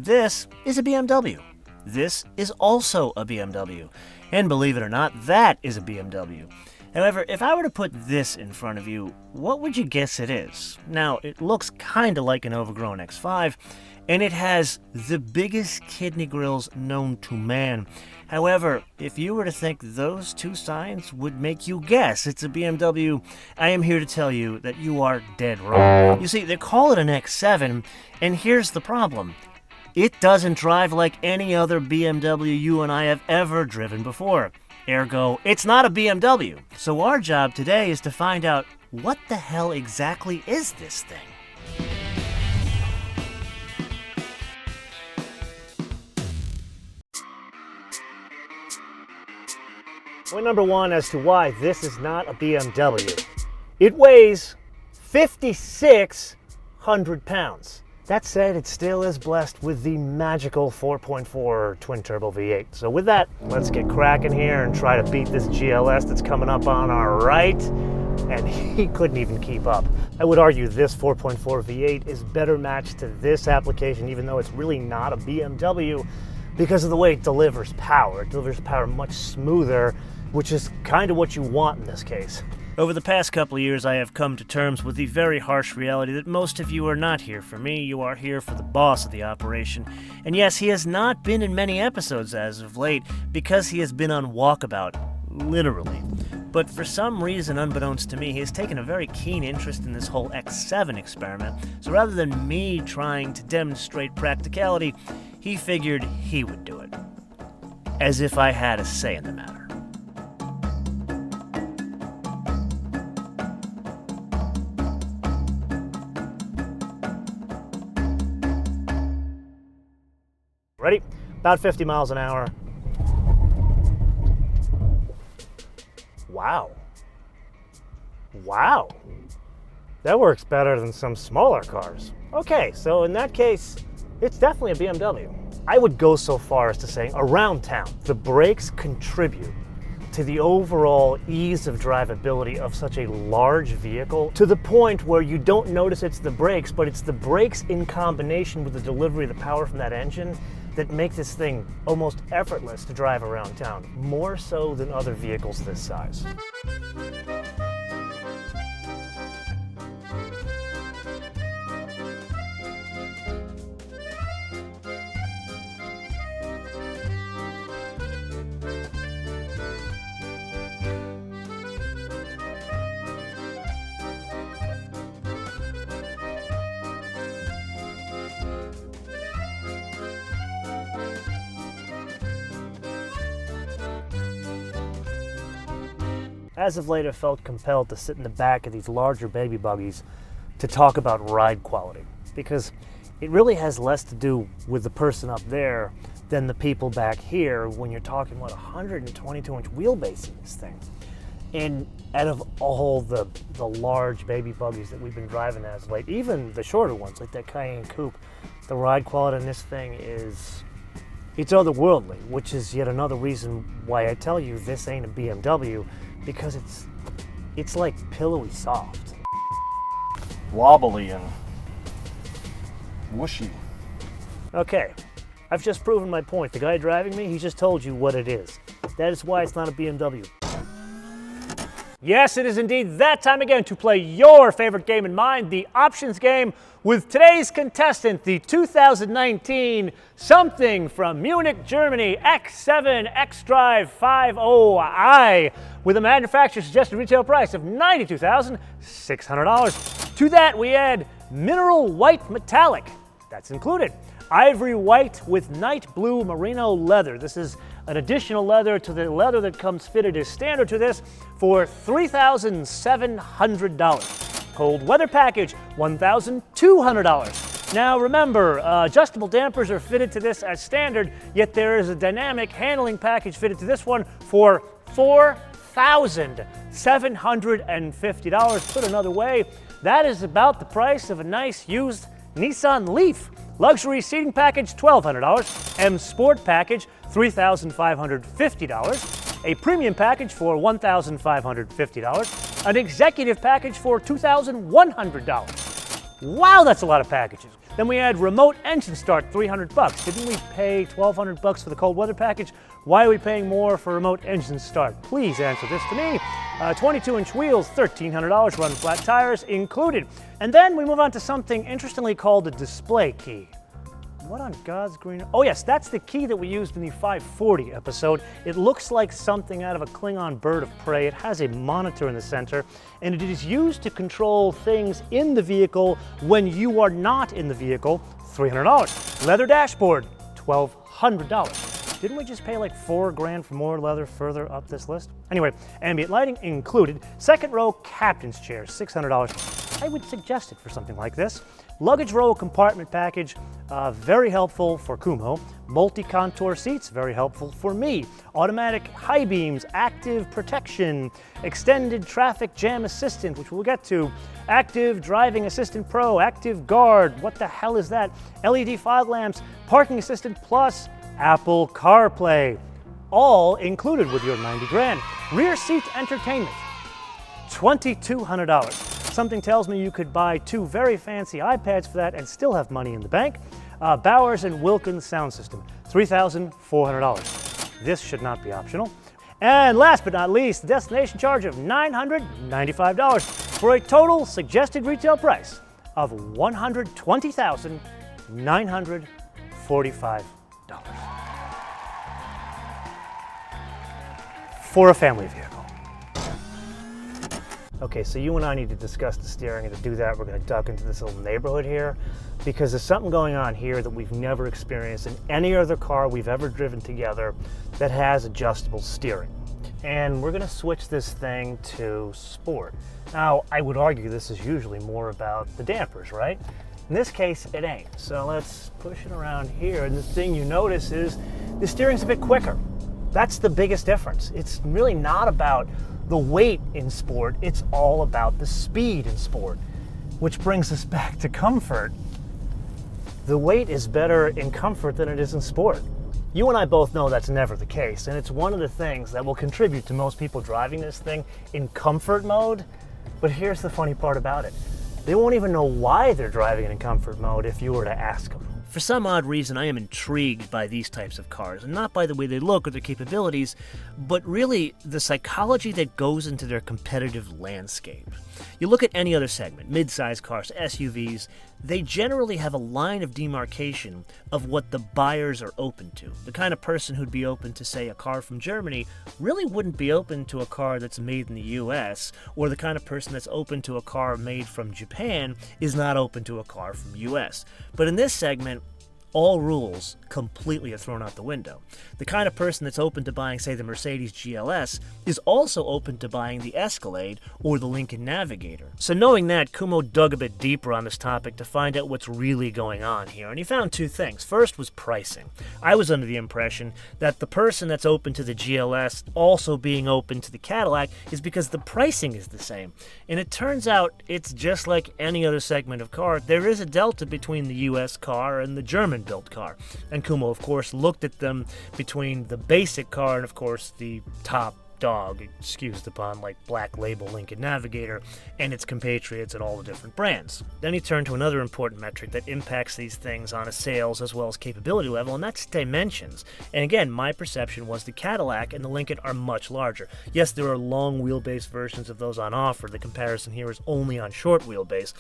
This is a BMW. This is also a BMW. And believe it or not, that is a BMW. However, if I were to put this in front of you, what would you guess it is? Now, it looks kind of like an overgrown X5, and it has the biggest kidney grills known to man. However, if you were to think those two signs would make you guess it's a BMW, I am here to tell you that you are dead wrong. You see, they call it an X7, and here's the problem. It doesn't drive like any other BMW you and I have ever driven before. Ergo, it's not a BMW. So our job today is to find out what the hell exactly is this thing. Point number one as to why this is not a BMW. It weighs 5,600 pounds. That said, it still is blessed with the magical 4.4 twin-turbo V8. So with that, let's get cracking here and try to beat this GLS that's coming up on our right. And he couldn't even keep up. I would argue this 4.4 V8 is better matched to this application, even though it's really not a BMW, because of the way it delivers power. It delivers power much smoother, which is kind of what you want in this case. Over the past couple of years, I have come to terms with the very harsh reality that most of you are not here for me, you are here for the boss of the operation. And yes, he has not been in many episodes as of late because he has been on walkabout, literally. But for some reason, unbeknownst to me, he has taken a very keen interest in this whole X7 experiment. So rather than me trying to demonstrate practicality, he figured he would do it. As if I had a say in the matter. Ready? About 50 miles an hour. Wow. Wow. That works better than some smaller cars. Okay, so in that case, it's definitely a BMW. I would go so far as to say around town, the brakes contribute to the overall ease of drivability of such a large vehicle to the point where you don't notice it's the brakes, but it's the brakes in combination with the delivery of the power from that engine that make this thing almost effortless to drive around town, more so than other vehicles this size. As of late, I felt compelled to sit in the back of these larger baby buggies to talk about ride quality, because it really has less to do with the person up there than the people back here when you're talking about 122-inch wheelbase in this thing. And out of all the large baby buggies that we've been driving as of late, even the shorter ones like that Cayenne Coupe, the ride quality in this thing it's otherworldly, which is yet another reason why I tell you this ain't a BMW, because it's like pillowy soft. Wobbly and whooshy. Okay, I've just proven my point. The guy driving me, he just told you what it is. That is why it's not a BMW. Yes, it is indeed that time again to play your favorite game in mind, the options game, with today's contestant, the 2019 something from Munich, Germany, X7 X-Drive 50i, with a manufacturer suggested retail price of $92,600. To that we add mineral white metallic, that's included. Ivory white with night blue merino leather. This is an additional leather to the leather that comes fitted as standard to this for $3,700. Cold weather package, $1,200. Now remember, adjustable dampers are fitted to this as standard, yet there is a dynamic handling package fitted to this one for $4,750. Put another way, that is about the price of a nice used Nissan Leaf. Luxury seating package, $1,200. M Sport package, $3,550. A premium package for $1,550. An executive package for $2,100. Wow, that's a lot of packages. Then we had remote engine start, $300. Didn't we pay $1,200 for the cold weather package? Why are we paying more for remote engine start? Please answer this to me. 22-inch wheels, $1,300, run flat tires included. And then we move on to something interestingly called a display key. What on God's green? Oh yes, that's the key that we used in the 540 episode. It looks like something out of a Klingon bird of prey. It has a monitor in the center, and it is used to control things in the vehicle when you are not in the vehicle. $300. Leather dashboard, $1,200. Didn't we just pay like $4,000 for more leather further up this list? Anyway, ambient lighting included. Second row captain's chair, $600. I would suggest it for something like this. Luggage row compartment package, very helpful for Kumo. Multi-contour seats, very helpful for me. Automatic high beams, active protection, extended traffic jam assistant, which we'll get to. Active driving assistant pro, active guard, what the hell is that? LED fog lamps, parking assistant plus, Apple CarPlay. All included with your $90,000. Rear seat entertainment, $2,200. Something tells me you could buy 2 very fancy iPads for that and still have money in the bank. Bowers & Wilkins sound system, $3,400. This should not be optional. And last but not least, the destination charge of $995 for a total suggested retail price of $120,945 for a family vehicle. Okay, so you and I need to discuss the steering, and to do that, we're going to duck into this little neighborhood here, because there's something going on here that we've never experienced in any other car we've ever driven together that has adjustable steering. And we're going to switch this thing to sport. Now, I would argue this is usually more about the dampers, right? In this case, it ain't. So let's push it around here, and the thing you notice is the steering's a bit quicker. That's the biggest difference. It's really not about the weight in sport, it's all about the speed in sport. Which brings us back to comfort. The weight is better in comfort than it is in sport. You and I both know that's never the case, and it's one of the things that will contribute to most people driving this thing in comfort mode. But here's the funny part about it. They won't even know why they're driving it in comfort mode if you were to ask them. For some odd reason, I am intrigued by these types of cars, and not by the way they look or their capabilities, but really the psychology that goes into their competitive landscape. You look at any other segment, mid-size cars, SUVs, they generally have a line of demarcation of what the buyers are open to. The kind of person who'd be open to, say, a car from Germany really wouldn't be open to a car that's made in the US, or the kind of person that's open to a car made from Japan is not open to a car from US. But in this segment, all rules completely are thrown out the window. The kind of person that's open to buying, say, the Mercedes GLS is also open to buying the Escalade or the Lincoln Navigator. So knowing that, Kumo dug a bit deeper on this topic to find out what's really going on here, and he found 2 things. First was pricing. I was under the impression that the person that's open to the GLS also being open to the Cadillac is because the pricing is the same. And it turns out it's just like any other segment of car. There is a delta between the US car and the German-built car. And Kumo, of course, looked at them between the basic car and, of course, the top dog, excused upon, like Black Label Lincoln Navigator and its compatriots at all the different brands. Then he turned to another important metric that impacts these things on a sales as well as capability level, and that's dimensions. And again, my perception was the Cadillac and the Lincoln are much larger. Yes, there are long wheelbase versions of those on offer. The comparison here is only on short wheelbase.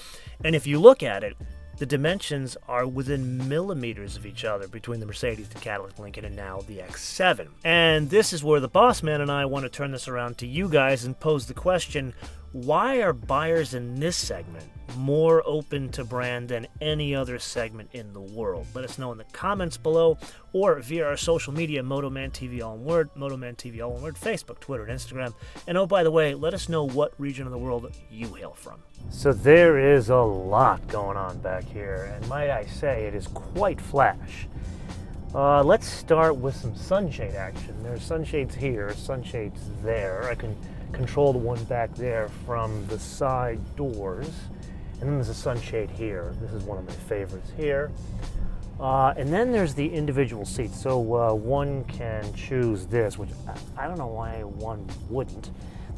And if you look at it, the dimensions are within millimeters of each other between the Mercedes, the Cadillac, Lincoln, and now the X7. And this is where the boss man and I want to turn this around to you guys and pose the question, why are buyers in this segment more open to brand than any other segment in the world? Let us know in the comments below or via our social media, MotoMan TV all in word, MotoMan TV all in word, Facebook, Twitter, and Instagram. And oh, by the way, let us know what region of the world you hail from. So there is a lot going on back here, and might I say, it is quite flash. Let's start with some sunshade action. There's sunshades here, sunshades there. I can control the one back there from the side doors. And then there's a sunshade here. This is one of my favorites here. And then there's the individual seats. So one can choose this, which I don't know why one wouldn't.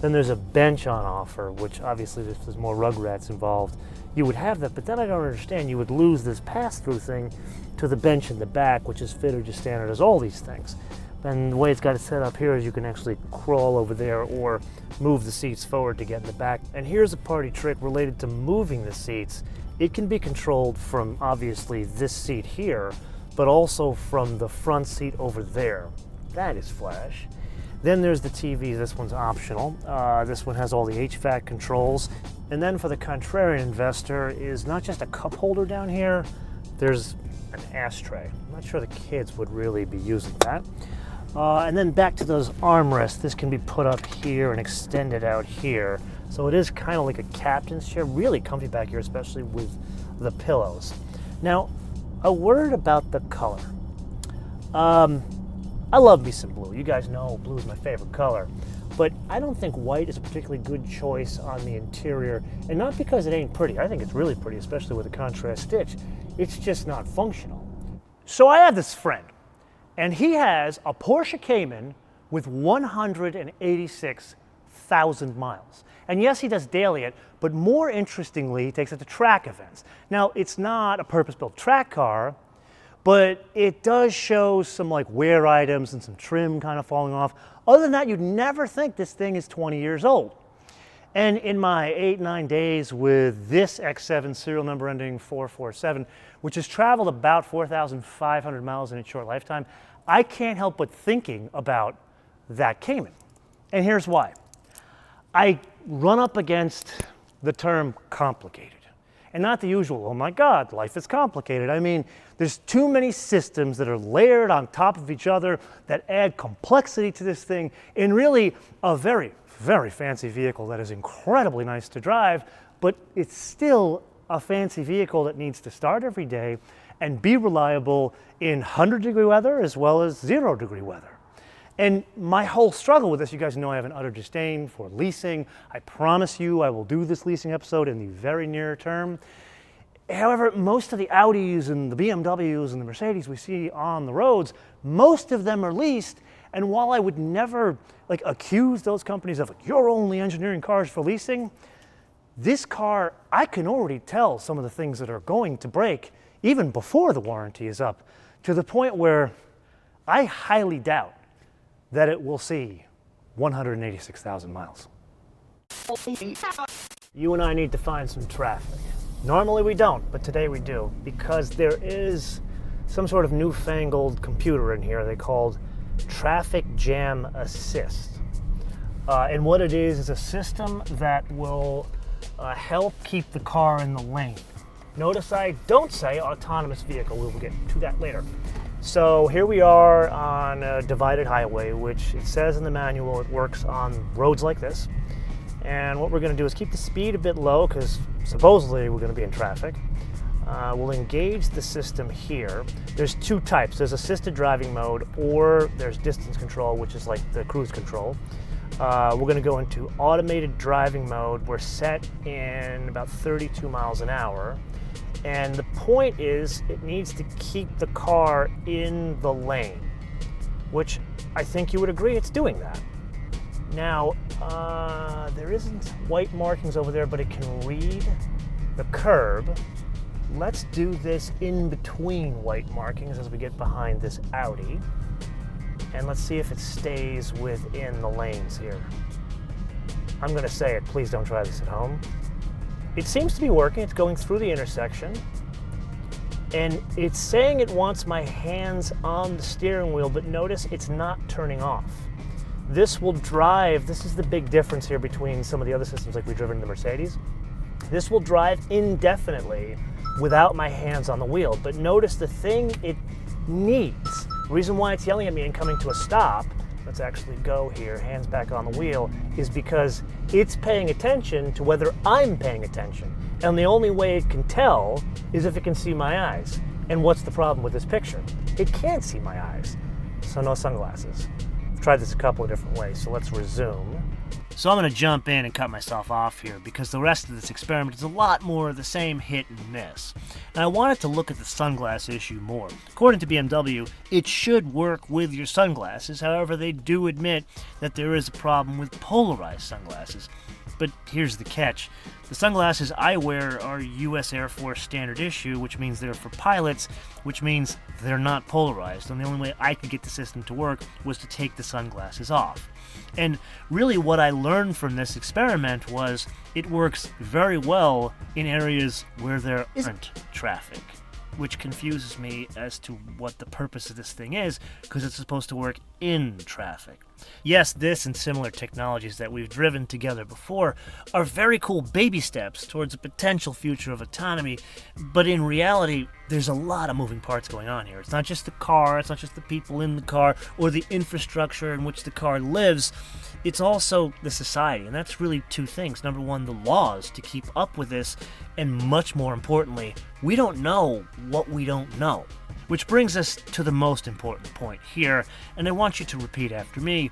Then there's a bench on offer, which obviously if there's more Rugrats involved, you would have that, but then I don't understand. You would lose this pass-through thing to the bench in the back, which is fitted just standard as all these things. And the way it's got it set up here is you can actually crawl over there or move the seats forward to get in the back. And here's a party trick related to moving the seats. It can be controlled from obviously this seat here, but also from the front seat over there. That is flash. Then there's the TV. This one's optional. This one has all the HVAC controls. And then for the contrarian investor is not just a cup holder down here, there's an ashtray. I'm not sure the kids would really be using that. And then back to those armrests. This can be put up here and extended out here. So it is kind of like a captain's chair. Really comfy back here, especially with the pillows. Now, a word about the color. I love me some blue. You guys know blue is my favorite color. But I don't think white is a particularly good choice on the interior. And not because it ain't pretty. I think it's really pretty, especially with a contrast stitch. It's just not functional. So I have this friend, and he has a Porsche Cayman with 186,000 miles. And yes, he does daily it, but more interestingly, he takes it to track events. Now, it's not a purpose-built track car, but it does show some like wear items and some trim kind of falling off. Other than that, you'd never think this thing is 20 years old. And in my 8-9 days with this X7 serial number ending 447, which has traveled about 4,500 miles in its short lifetime, I can't help but thinking about that Cayman. And here's why. I run up against the term complicated. And not the usual, oh my God, life is complicated. I mean, there's too many systems that are layered on top of each other that add complexity to this thing in really a very, very fancy vehicle that is incredibly nice to drive, but it's still a fancy vehicle that needs to start every day and be reliable in 100-degree weather as well as 0-degree weather. And my whole struggle with this, you guys know I have an utter disdain for leasing. I promise you I will do this leasing episode in the very near term. However, most of the Audis and the BMWs and the Mercedes we see on the roads, most of them are leased. And while I would never accuse those companies of you're only engineering cars for leasing, this car, I can already tell some of the things that are going to break even before the warranty is up, to the point where I highly doubt that it will see 186,000 miles. You and I need to find some traffic. Normally we don't, but today we do, because there is some sort of newfangled computer in here they called Traffic Jam Assist. And what it is a system that will help keep the car in the lane. Notice I don't say autonomous vehicle. We will get to that later. So here we are on a divided highway, which it says in the manual it works on roads like this. And what we're going to do is keep the speed a bit low because supposedly we're going to be in traffic. We'll engage the system here. There's two types. There's assisted driving mode, or there's distance control, which is like the cruise control. We're going to go into automated driving mode. We're set in about 32 miles an hour. And the point is, it needs to keep the car in the lane, which I think you would agree it's doing that. Now, there isn't white markings over there, but it can read the curb. Let's do this in between white markings as we get behind this Audi. And let's see if it stays within the lanes here. I'm going to say it. Please don't try this at home. It seems to be working. It's going through the intersection. And it's saying it wants my hands on the steering wheel, but notice it's not turning off. This will drive, this is the big difference here between some of the other systems like we've driven in the Mercedes. This will drive indefinitely without my hands on the wheel. But notice the thing it needs, the reason why it's yelling at me and coming to a stop, let's actually go here, hands back on the wheel, is because it's paying attention to whether I'm paying attention. And the only way it can tell is if it can see my eyes. And what's the problem with this picture? It can't see my eyes, so no sunglasses. I've tried this a couple of different ways, so let's resume. So I'm going to jump in and cut myself off here because the rest of this experiment is a lot more of the same hit and miss. And I wanted to look at the sunglass issue more. According to BMW, it should work with your sunglasses. However, they do admit that there is a problem with polarized sunglasses. But here's the catch. The sunglasses I wear are US Air Force standard issue, which means they're for pilots, which means they're not polarized. And the only way I could get the system to work was to take the sunglasses off. And really what I learned from this experiment was it works very well in areas where there isn't traffic, which confuses me as to what the purpose of this thing is, because it's supposed to work in traffic. Yes, this and similar technologies that we've driven together before are very cool baby steps towards a potential future of autonomy, but in reality, there's a lot of moving parts going on here. It's not just the car, it's not just the people in the car, or the infrastructure in which the car lives. It's also the society, and that's really two things. Number one, the laws to keep up with this, and much more importantly, we don't know what we don't know. Which brings us to the most important point here, and I want you to repeat after me.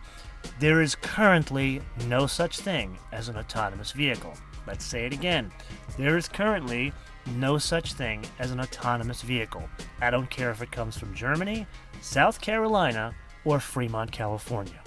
There is currently no such thing as an autonomous vehicle. Let's say it again. There is currently no such thing as an autonomous vehicle. I don't care if it comes from Germany, South Carolina, or Fremont, California.